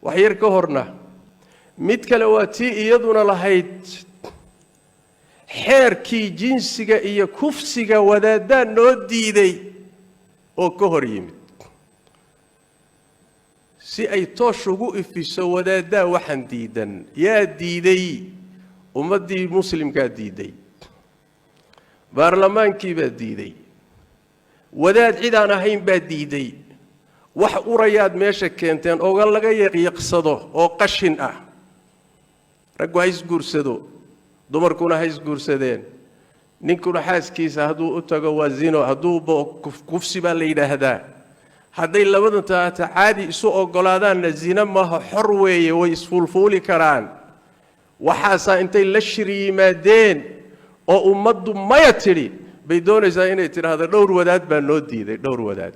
وحير كهرنا مد كلا واتي يدنا لهيد حير كي جنسك إيا كفسك ودادان نودي دي أو كهر يمد si ay toosh ugu ifiso wadaada waxan diidan yaa diiday ummadii muslimka diiday baarlamaankii baa diiday wadaad cid aan ahayn baa diiday wax urayaad meesha keenteen oo laga yaqiiqsado oo qashin ah rag waa isguursado dumarkuna hay isguursadeen ninkuna xaaskiisa haduu u tago wazino haduu kufsi baa la yiraahdaa hadday labadan taata caadi isu ogolaadaan zina ma xor weeye way isfulfuuli karaan waxaasa intay la shiriimaadeen oo ummaddu maya tiri bay doonaysaa inay tiraahdo dhowr wadaad baa noo diiday dhowr wadaad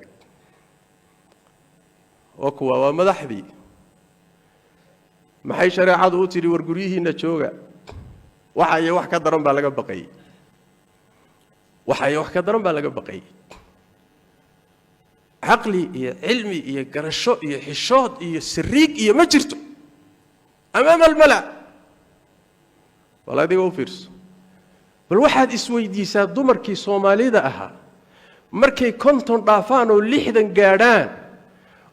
oo kuwa waa madaxdii maxay shariicadu u tiri war guriyihiina jooga waxa wax ka daran baa laga baqay waxa wax ka daran baa laga baqay عقلي يا علمي يا قرشو يا حشود يا سريق يا مجرتو أمام الملأ والله دي وفيرس بالواحد اسوي ديسا دمركي صومالي دا أها مركي كنتون رافانو لحدن قادان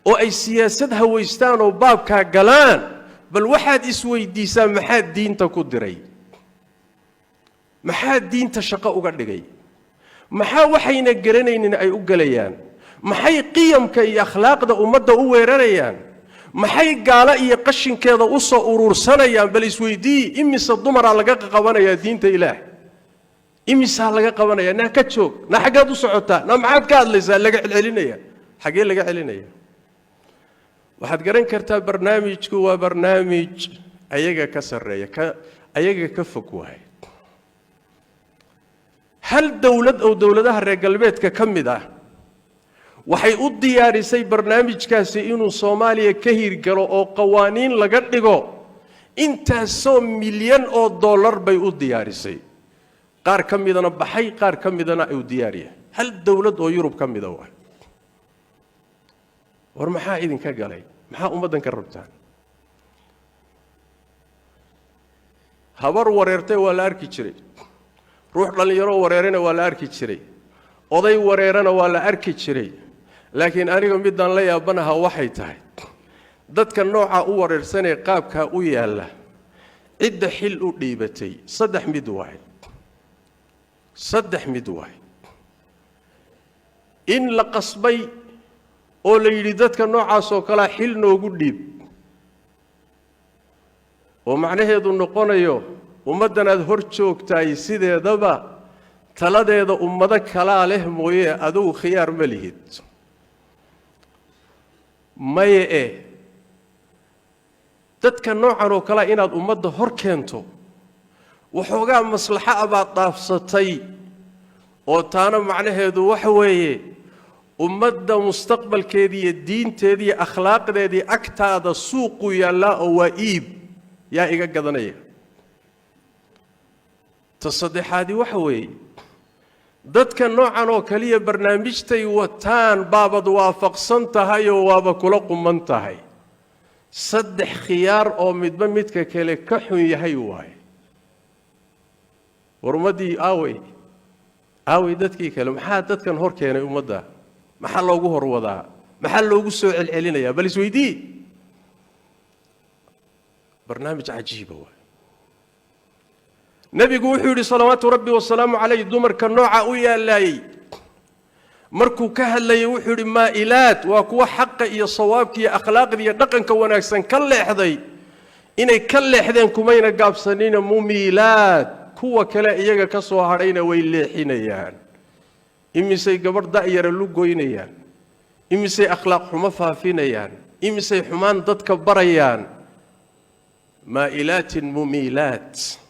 أو أي سياسدها ويستانو بابكا قلان بالواحد اسوي ديسا محاد دين تكو دري محاد دين تشقاء قردقي محا وحينا قرنين أي أقليان maxay qiyamka iyo akhlaaqda ummadda u weerarayaan maxay gaala iyo qashinkeeda u soo urursanayaan bal isweydii imisa dumar laga qabanaya diinta ilaah imisa laga qabanaya na ka joog na xageed u socotaa na maxaad ka hadlaysaa laga celinaya xagee laga celinaya waxaad garan kartaa barnaamijku waa barnaamij ayaga ka sareeya ayaga ka fog waay hal dawlad oo dawladaha reer galbeedka kamid ah waxay u diyaarisay barnaamijkaasi inuu Soomaaliya ka hirgalo oo qawaaniin laga dhigo intaasoo milyan oo dollar bay u diyaarisay qaar kamidana baxay qaar kamidana ay u diyaariyeen hal dawlad oo Yurub kamid ah war maxaa idin ka galay maxaa ummadan ka rabtaan habar wareertay waa la arki jiray ruux dhalinyaro wareerana waa la arki jiray oday wareerana waa la arki jiray laakiin aniga midaan la yaabanaha waxay tahay dadka nooca u wareersan ee qaabka u yaala cidda xil u dhiibatay saddex mid waay in la qasbay oo la yiri dadka noocaas oo kala xil noogu dhiib oo macnaheedu noqonayo ummadan aad hor joogtay sideedaba taladeeda ummada kala leh mooyee adigu khiyaar ma lihid maye dadka noocan oo kala inaad ummadda hor keento waxoogaa maslaxa abaad dhaafsatay oo taana macnaheedu waxa weeye ummadda mustaqbalkeedii iyo diinteedii iyo akhlaaqdeedii agtaada suuqu yaala oo waa iib yaa iga gadanaya tasaddexaadi waxa weeye dadka noocan oo kaliya barnaamijtay wataan baabad waafaqsan tahay oo waaba kula quman tahay saddex khiyaar oo midba midka kale ka xun yahay waay warmadii aaway dadkii kale maxaa dadkan hor keenay ummadda maxaa loogu horwadaa maxaa loogu soo celcelinayaa bal isweydii barnaamij cajiib waay nabigu wuxuu yiri salawaatu rabbi wa salaamu alayhi dumarka nooca u yaalay markuu ka hadlayay wuxuu yiri maa'ilaat waa kuwa xaq iyo sawaabka iyo akhlaaqda iyo dhaqanka wanaagsan ka leexday inay ka leexdeen kumayna gaabsanina mumilaat kuwa kale iyaga ka soo harayna way leexinayaan imisay gabar da'yar lu goynayaan imisay akhlaaq xumo faafinayaan imisay xumaan dadka barayaan maa'ilaat mumilaat